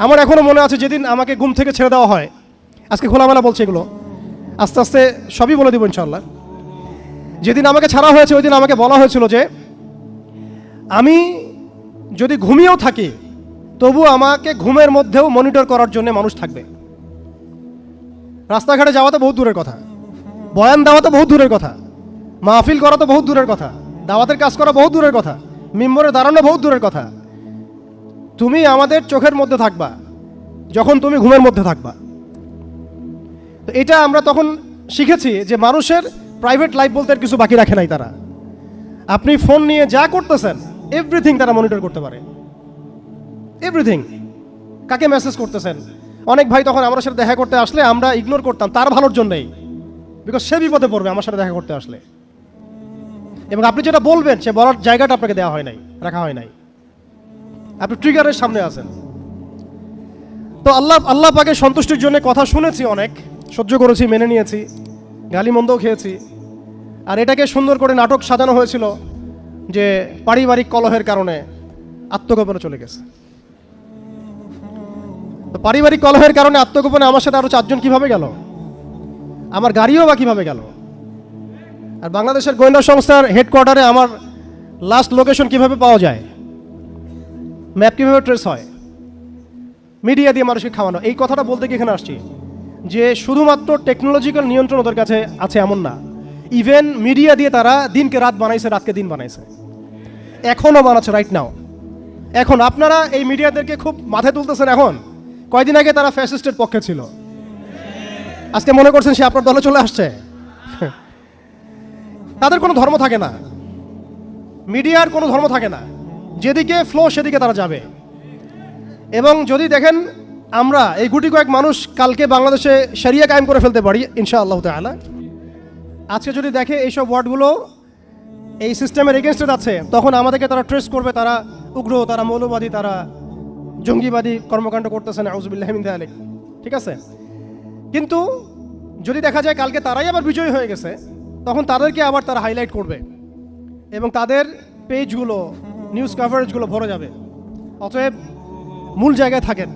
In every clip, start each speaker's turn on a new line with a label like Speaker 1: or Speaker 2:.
Speaker 1: আমার এখনও মনে আছে যেদিন আমাকে ঘুম থেকে ছেড়ে দেওয়া হয়, আজকে খোলামেলা বলছে এগুলো, আস্তে আস্তে সবই বলে দেবো ইনশাল্লাহ। যেদিন আমাকে ছাড়া হয়েছে ওই দিন আমাকে বলা হয়েছিল যে আমি যদি ঘুমিয়েও থাকি তবু আমাকে ঘুমের মধ্যেও মনিটর করার জন্য মানুষ থাকবে। রাস্তাঘাটে যাওয়া তো বহুত দূরের কথা, বয়ান দেওয়া তো বহুত দূরের কথা, মাহফিল করা তো বহুত দূরের কথা, দাওয়াতের কাজ করা বহুত দূরের কথা, মিম্বরে দাঁড়ানো বহুত দূরের কথা। তুমি আমাদের চোখের মধ্যে থাকবা যখন তুমি ঘুমের মধ্যে থাকবা। তো এটা আমরা তখন শিখেছি যে মানুষের প্রাইভেট লাইফ বলতে আর কিছু বাকি রাখে নাই তারা। আপনি ফোন নিয়ে যা করতেছেন এভরিথিং তারা মনিটর করতে পারে, এভরিথিং। কাকে মেসেজ করতেছেন, অনেক ভাই তখন আমার সাথে দেখা করতে আসলে আমরা ইগনোর করতাম তার ভালোর জন্যই, বিকজ সে বিপদে পড়বে আমার সাথে দেখা করতে আসলে। এবং আপনি যেটা বলবেন সে বলার জায়গাটা আপনাকে দেওয়া হয় নাই, রাখা হয় নাই, আপনি ট্রিগারের সামনে আছেন। তো আল্লাহ পাকের সন্তুষ্টির জন্য কথা শুনেছি, অনেক সহ্য করেছি, মেনে নিয়েছি, গালি মন্দও খেয়েছি। আর এটাকে সুন্দর করে নাটক সাজানো হয়েছিল যে পারিবারিক কলহের কারণে আত্মগোপনে চলে গেছে। তো পারিবারিক কলহের কারণে আত্মগোপনে আমার সাথে আরো 4 জন কিভাবে গেল, আমার গাড়িও বা কিভাবে গেল, আর বাংলাদেশের গোয়েন্দা সংস্থার হেডকোয়ার্টারে আমার লাস্ট লোকেশন কিভাবে পাওয়া যায়, ম্যাপ কিভাবে ট্রেস হয়, মিডিয়া দিয়ে মানুষকে খাওয়ানো। এই কথাটা বলতে কি এখানে আসছি যে শুধুমাত্র টেকনোলজিক্যাল নিয়ন্ত্রণ ওদের কাছে আছে এমন না, ইভেন মিডিয়া দিয়ে তারা দিনকে রাত বানাইছে, রাতকে দিন বানাইছে, এখনও বানাচ্ছে রাইট নাও। এখন আপনারা এই মিডিয়াদেরকে খুব মাথায় তুলতেছেন, এখন কয়দিন আগে তারা ফ্যাসিস্টের পক্ষে ছিল, আজকে মনে করছেন সে আপনার দলে চলে আসছে। তাদের কোনো ধর্ম থাকে না, মিডিয়ার কোনো ধর্ম থাকে না, যেদিকে ফ্লো সেদিকে তারা যাবে। এবং যদি দেখেন আমরা এই গুটি কয়েক মানুষ কালকে বাংলাদেশে শরিয়া কায়েম করে ফেলতে পারি ইনশাআল্লাহ তাআলা, আজকে যদি দেখে এইসব ওয়ার্ডগুলো এই সিস্টেমের এগেনস্টে যাচ্ছে, তখন আমাদেরকে তারা ট্রেস করবে, তারা উগ্র, তারা মৌলবাদী, তারা জঙ্গিবাদী কর্মকাণ্ড করতেছে, নাউযুবিল্লাহি মিন যালিক। ঠিক আছে, কিন্তু যদি দেখা যায় কালকে তারাই আবার বিজয়ী হয়ে গেছে, তখন তাদেরকে আবার তারা হাইলাইট করবে এবং তাদের পেজগুলো, নিউজ কভারেজগুলো ভরে যাবে। অতএব মূল জায়গায় থাকেন,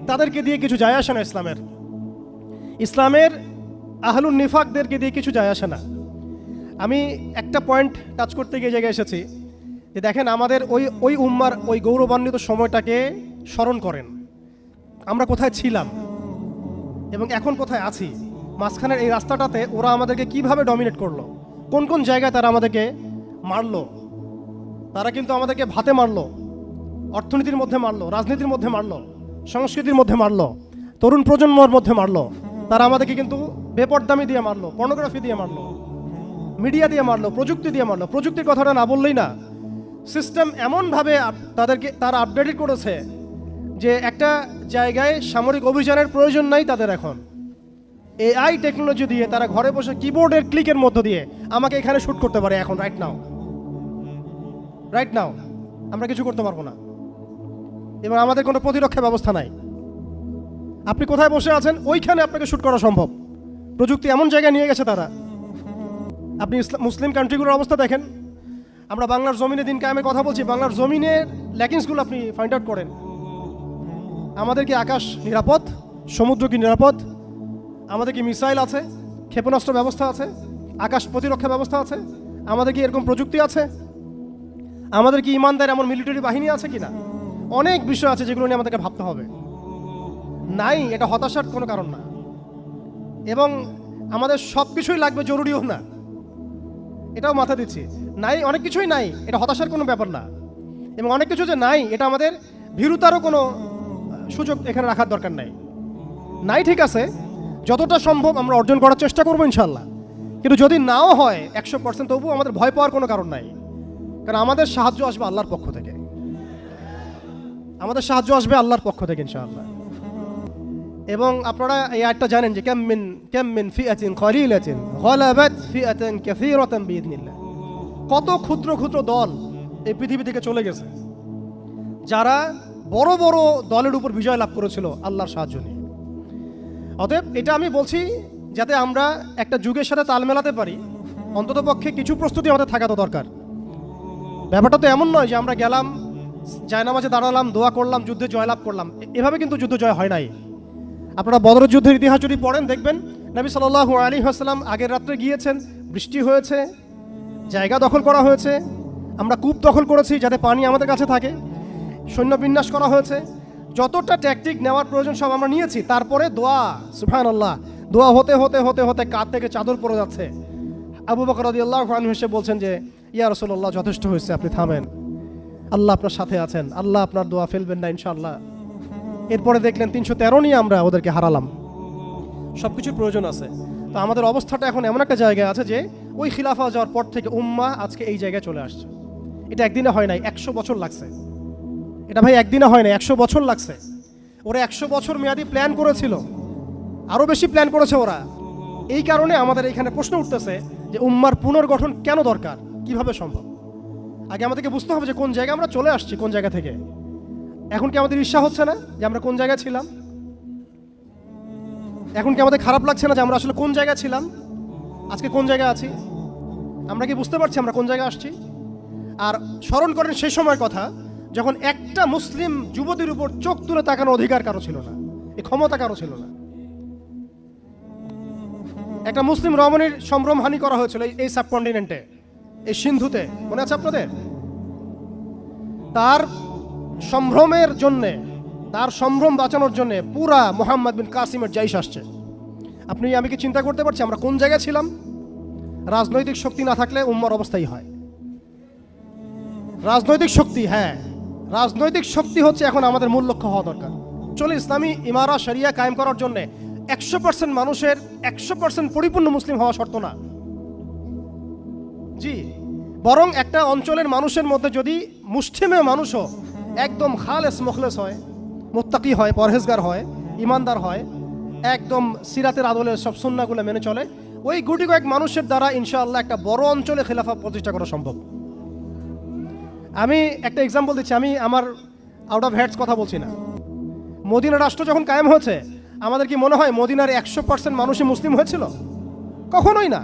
Speaker 1: তাদেরকে দিয়ে কিছু যায় আসে না। ইসলামের আহলুন নিফাকদেরকে দিয়ে কিছু যায় আসে না। আমি একটা পয়েন্ট টাচ করতে গিয়ে জায়গায় এসেছি যে দেখেন আমাদের ওই উম্মার ওই গৌরবান্বিত সময়টাকে স্মরণ করেন, আমরা কোথায় ছিলাম এবং এখন কোথায় আছি। মাঝখানের এই রাস্তাটাতে ওরা আমাদেরকে কিভাবে ডমিনেট করলো, কোন কোন জায়গায় তারা আমাদেরকে মারলো। তারা কিন্তু আমাদেরকে ভাতে মারলো, অর্থনীতির মধ্যে মারলো, রাজনীতির মধ্যে মারলো, সংস্কৃতির মধ্যে মারলো, তরুণ প্রজন্মের মধ্যে মারলো। তারা আমাদেরকে কিন্তু বেপরদামি দিয়ে মারলো, পর্নোগ্রাফি দিয়ে মারলো, মিডিয়া দিয়ে মারলো, প্রযুক্তি দিয়ে মারলো। প্রযুক্তির কথাটা না বললেই না, সিস্টেম এমনভাবে তারা আপডেটেড করেছে যে একটা জায়গায় সামরিক অভিযানের প্রয়োজন নাই তাদের। এখন এআই টেকনোলজি দিয়ে তারা ঘরে বসে কিবোর্ডের ক্লিকের মধ্য দিয়ে আমাকে এখানে শ্যুট করতে পারে এখন, রাইট নাও। আমরা কিছু করতে পারবো না এবং আমাদের কোনো প্রতিরক্ষা ব্যবস্থা নাই। আপনি কোথায় বসে আছেন ওইখানে আপনাকে শ্যুট করা সম্ভব। প্রযুক্তি এমন জায়গায় নিয়ে গেছে তারা। আপনি মুসলিম কান্ট্রিগুলোর অবস্থা দেখেন। আমরা বাংলার জমিনে দিন কায়েমের কথা বলছি, বাংলার জমিনের ল্যাকিংসগুলো আপনি ফাইন্ড আউট করেন। আমাদের কি আকাশ নিরাপদ, সমুদ্র কি নিরাপদ, আমাদের কি মিসাইল আছে, ক্ষেপণাস্ত্র ব্যবস্থা আছে, আকাশ প্রতিরক্ষা ব্যবস্থা আছে, আমাদের কি এরকম প্রযুক্তি আছে, আমাদের কি ইমানদার এমন মিলিটারি বাহিনী আছে কিনা। অনেক বিষয় আছে যেগুলো নিয়ে আমাদেরকে ভাবতে হবে। নাই, এটা হতাশার কোনো কারণ না। এবং আমাদের সব কিছুই লাগবে জরুরিও না, এটাও মাথা দিচ্ছি। নাই, অনেক কিছুই নাই, এটা হতাশার কোনো ব্যাপার না। এবং অনেক কিছু যে নাই, এটা আমাদের ভীরুতারও কোনো সুযোগ এখানে রাখার দরকার নাই। ঠিক আছে, যতটা সম্ভব আমরা অর্জন করার চেষ্টা করবো ইনশাল্লাহ। কিন্তু যদি নাও হয় 100%, তবুও আমাদের ভয় পাওয়ার কোনো কারণ নাই, কারণ আমাদের সাহায্য আসবে আল্লাহর পক্ষ থেকে। আল্লাহর পক্ষ থেকে ইনশাআল্লাহ। এবং আপনারা এই আয়াতটা জানেন যে কাম মিন ফিআতিন কলিলাতিন গালাবাত ফিআতান কাসীরাতান বিইذنিল্লাহ। কত ক্ষুদ্র ক্ষুদ্র দল এই পৃথিবী থেকে চলে গেছে যারা বড় বড় দলের উপর বিজয় লাভ করেছিল আল্লাহর সাহায্য নিয়ে। অতএব এটা আমি বলছি যাতে আমরা একটা যুগের সাথে তাল মেলাতে পারি, অন্ততপক্ষে কিছু প্রস্তুতি আমাদের থাকা তো দরকার। ব্যাপারটা তো এমন নয় যে আমরা গেলাম, জায়নামাজে দাঁড়ালাম, দোয়া করলাম, যুদ্ধে জয়লাভ করলাম, এভাবে কিন্তু যুদ্ধ জয় হয় নাই। আপনারা বদরের যুদ্ধের ইতিহাস যদি পড়েন দেখবেন নবী সাল্লাল্লাহু আলাইহি ওয়াসাল্লাম আগের রাত্রে গিয়েছেন, বৃষ্টি হয়েছে, জায়গা দখল করা হয়েছে, আমরা কূপ দখল করেছি যাতে পানি আমাদের কাছে থাকে, সৈন্য বিন্যাস করা হয়েছে, যতটা ট্যাকটিক নেওয়ার প্রয়োজন সব আমরা নিয়েছি। তারপরে দোয়া, সুবহানাল্লাহ, দোয়া হতে হতে হতে হতে কাঁধ থেকে চাদর পড়ে যাচ্ছে। আবু বকর রাদিয়াল্লাহু আনহু এসে বলছেন যে ইয়া রাসূলুল্লাহ, যথেষ্ট হয়েছে, আপনি থামেন, আল্লাহ আপনার সাথে আছেন, আল্লাহ আপনার দোয়া ফেলবেন না ইনশাআল্লাহ। এরপরে দেখলেন 313 নিয়ে আমরা ওদেরকে হারালাম। সব কিছুর প্রয়োজন আছে। তো আমাদের অবস্থাটা এখন এমন একটা জায়গায় আছে যে ওই খিলাফা যাওয়ার পর থেকে উম্মাহ আজকে এই জায়গায় চলে আসছে। এটা একদিনে হয় নাই, 100 বছর লাগছে। এটা ভাই একদিনে হয় নাই, 100 বছর লাগছে। ওরা 100 বছর মেয়াদি প্ল্যান করেছিল, আরও বেশি প্ল্যান করেছে ওরা। এই কারণে আমাদের এখানে প্রশ্ন উঠতেছে যে উম্মার পুনর্গঠন কেন দরকার, কিভাবে সম্ভব। আগে আমাদেরকে বুঝতে হবে যে কোন জায়গায় আমরা চলে আসছি, কোন জায়গা থেকে। এখন কি আমাদের ঈর্ষা হচ্ছে না যে আমরা কোন জায়গায় ছিলাম? এখন কি আমাদের খারাপ লাগছে না যে আমরা আসলে কোন জায়গায় ছিলাম, আজকে কোন জায়গায় আছি? আমরা কি বুঝতে পারছি আমরা কোন জায়গায় আসছি? আর স্মরণ করেন সেই সময়ের কথা যখন একটা মুসলিম যুবতীর উপর চোখ তুলে তাকানোর অধিকার কারো ছিল না, এই ক্ষমতা কারো ছিল না। একটা মুসলিম রমণীর সম্ভ্রমহানি করা হয়েছিল এই সাবকন্টিনেন্টে, এই সিন্ধুতে, মনে আছে আপনাদের? তার সম্ভ্রমের জন্যে, তার সম্ভ্রম বাঁচানোর জন্যে পুরা মুহাম্মদ বিন কাসিমের জাইশ আসছে। আপনি আমি কি চিন্তা করতে পারছি আমরা কোন জায়গায় ছিলাম? রাজনৈতিক শক্তি না থাকলে উম্মার অবস্থাই হয়। রাজনৈতিক শক্তি, হ্যাঁ, রাজনৈতিক শক্তি হচ্ছে এখন আমাদের মূল লক্ষ্য হওয়া দরকার। চলে ইসলামী ইমারা শরিয়া কায়েম করার জন্যে 100% মানুষের 100% পরিপূর্ণ মুসলিম হওয়া শর্ত না, জি। বরং একটা অঞ্চলের মানুষের মধ্যে যদি মুসলিমে মানুষও একদম খালেস মুখলেস হয়, মুত্তাকি হয়, পরহেজগার হয়, ইমানদার হয়, একদম সিরাতের আদলে সব সুন্নাহগুলো মেনে চলে, ওই গুটি কয়েক মানুষের দ্বারা ইনশাআল্লাহ একটা বড় অঞ্চলে খেলাফা প্রতিষ্ঠা করা সম্ভব। আমি একটা এক্সাম্পল দিচ্ছি, আমি আমার আউট অফ হেডস কথা বলছি না। মদিনা রাষ্ট্র যখন কায়েম হয়েছে, আমাদের কি মনে হয় মদিনার 100% মানুষই মুসলিম হয়েছিল? কখনোই না।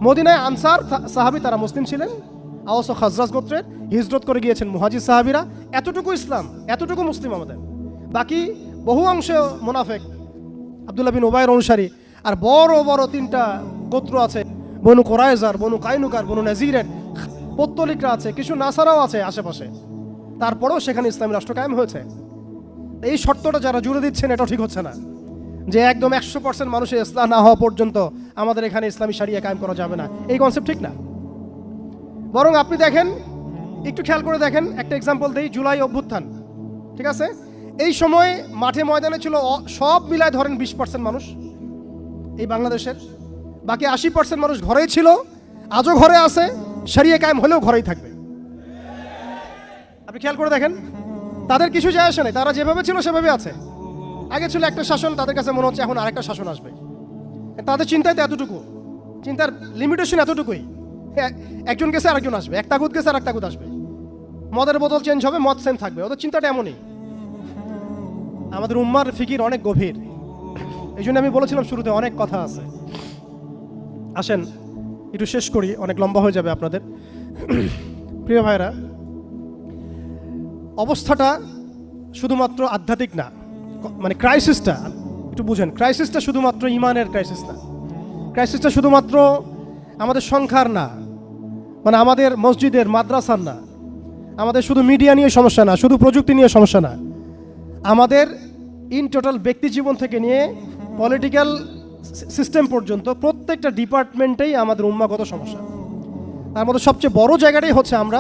Speaker 1: মদিনায় আনসার সাহাবী তারা মুসলিম ছিলেন, আওস ও খাজরাজ গোত্রের, হিজরত করে গিয়েছেন মুহাজির সাহাবীরা, এতটুকু ইসলাম, এতটুকু মুসলিম আমাদের। বাকি বহু অংশে মুনাফিক, আব্দুল্লাহ বিন উবাইর অনুসারী, আর বড় বড় 3টা গোত্র আছে, বনু কোরাইজার, বনু কাইনুকার, বনু নাজিরের, পত্তলিকরা আছে, কিছু নাসারাও আছে আশেপাশে। তারপরেও সেখানে ইসলামী রাষ্ট্র কায়েম হয়েছে। এই শর্তটা যারা জুড়ে দিচ্ছেন এটাও ঠিক হচ্ছে না, যে একদম 100% মানুষের ইসলাম না হওয়া পর্যন্ত আমাদের এখানে ইসলামী শরিয়া কায়েম করা যাবে না, এই কনসেপ্ট ঠিক না। বরং আপনি দেখেন, একটু খেয়াল করে দেখেন, একটা এক্সাম্পল দেই, জুলাই অভ্যুত্থান, ঠিক আছে? এই সময় মাঠে ময়দানে ছিল সব মিলায় ধরেন 20% মানুষ এই বাংলাদেশের, বাকি 80% মানুষ ঘরেই ছিল, আজও ঘরে আছে, শরিয়া কায়েম হলেও ঘরেই থাকবে। আপনি খেয়াল করে দেখেন, তাদের কিছু যায় আসে নাই, তারা যেভাবে ছিল সেভাবে আছে। আগে ছিল একটা শাসন, তাদের কাছে মনে হচ্ছে এখন আরেকটা শাসন আসবে। তাদের চিন্তায় তো এতটুকু, চিন্তার লিমিটেশন এতটুকুই, একজন গেছে আরেকজন আসবে, এক তাগুত গেছে আর এক তাগুত আসবে, মদের বোতল চেঞ্জ হবে, মদ সেম থাকবে, ওদের চিন্তাটা এমনই। আমাদের উম্মার ফিকির অনেক গভীর, এই জন্য আমি বলেছিলাম শুরুতে অনেক কথা আছে। আসেন একটু শেষ করি, অনেক লম্বা হয়ে যাবে আপনাদের। প্রিয় ভাইরা, অবস্থাটা শুধুমাত্র আধ্যাত্মিক না, মানে ক্রাইসিসটা একটু বুঝেন, ক্রাইসিসটা শুধুমাত্র ইমানের ক্রাইসিস না, ক্রাইসিসটা শুধুমাত্র আমাদের সংখ্যার না, মানে আমাদের মসজিদের মাদ্রাসার না, আমাদের শুধু মিডিয়া নিয়ে সমস্যা না, শুধু প্রযুক্তি নিয়ে সমস্যা না, আমাদের ইন টোটাল ব্যক্তি জীবন থেকে নিয়ে পলিটিক্যাল সিস্টেম পর্যন্ত প্রত্যেকটা ডিপার্টমেন্টেই আমাদের উম্মাগত সমস্যা। তার মধ্যে সবচেয়ে বড় জায়গাটাই হচ্ছে আমরা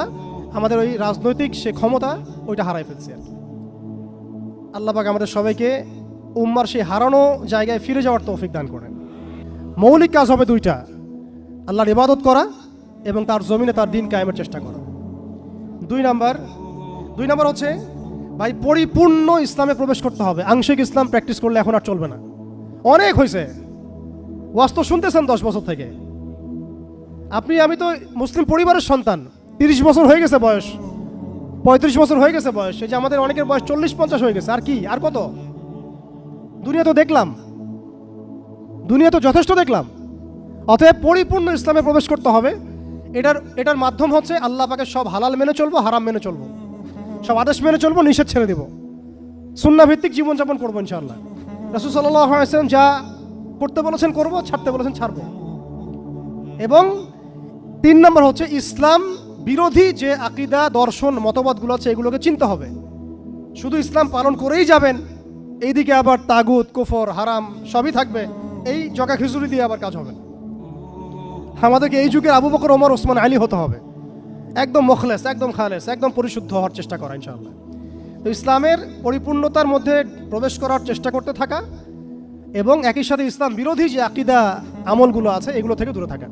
Speaker 1: আমাদের ওই রাজনৈতিক সে ক্ষমতা ওইটা হারাই ফেলছি। আল্লাহ পাক আমাদের সবাইকে উম্মার সেই হারানো জায়গায় ফিরে যাওয়ার তৌফিক দান করেন। মৌলিক কাজ হবে 2টা, আল্লাহর ইবাদত করা এবং তার জমিনে তার দিন কায়েমের চেষ্টা করা। 2 নাম্বার হচ্ছে ভাই পরিপূর্ণ ইসলামে প্রবেশ করতে হবে। আংশিক ইসলাম প্র্যাকটিস করলে এখন আর চলবে না, অনেক হয়েছে। ওয়াজ তো শুনতেছেন 10 বছর থেকে। আমি তো মুসলিম পরিবারের সন্তান, 30 বছর হয়ে গেছে বয়স, 35 বছর হয়ে গেছে বয়স, এই যে আমাদের অনেকের বয়স 40-50 হয়ে গেছে। আর কি, আর কত? দুনিয়া তো দেখলাম, দুনিয়া তো যথেষ্ট দেখলাম। অতএব পরিপূর্ণ ইসলামে প্রবেশ করতে হবে। এটার মাধ্যম হচ্ছে আল্লাহ পাকের সব হালাল মেনে চলবো, হারাম মেনে চলবো। সব আদেশ মেনে চলবো, নিষেধ ছেড়ে দেবো, সুন্নাহ ভিত্তিক জীবনযাপন করবো ইনশাআল্লাহ। রাসূল সাল্লাল্লাহু আলাইহি ওয়াসাল্লাম যা করতে বলেছেন করবো, ছাড়তে বলেছেন ছাড়বো। এবং 3 নম্বর হচ্ছে ইসলাম বিরোধী যে আকীদা, দর্শন, মতবাদগুলো আছে এগুলোকে চিনতে হবে। শুধু ইসলাম পালন করেই যাবেন, এইদিকে আবার তাগুত, কুফর, হারাম সবই থাকবে, এই জগা খিচুড়ি দিয়ে আবার কাজ হবে না। আমাদেরকে এই যুগের আবু বকর, ওমর, ওসমান, আলী হতে হবে, একদম মুখলেস, একদম খালেস, একদম পরিশুদ্ধ হওয়ার চেষ্টা করা ইনশাআল্লাহ। তো ইসলামের পরিপূর্ণতার মধ্যে প্রবেশ করার চেষ্টা করতে থাকা এবং একই সাথে ইসলাম বিরোধী যে আকীদা, আমলগুলো আছে এগুলো থেকে দূরে থাকা।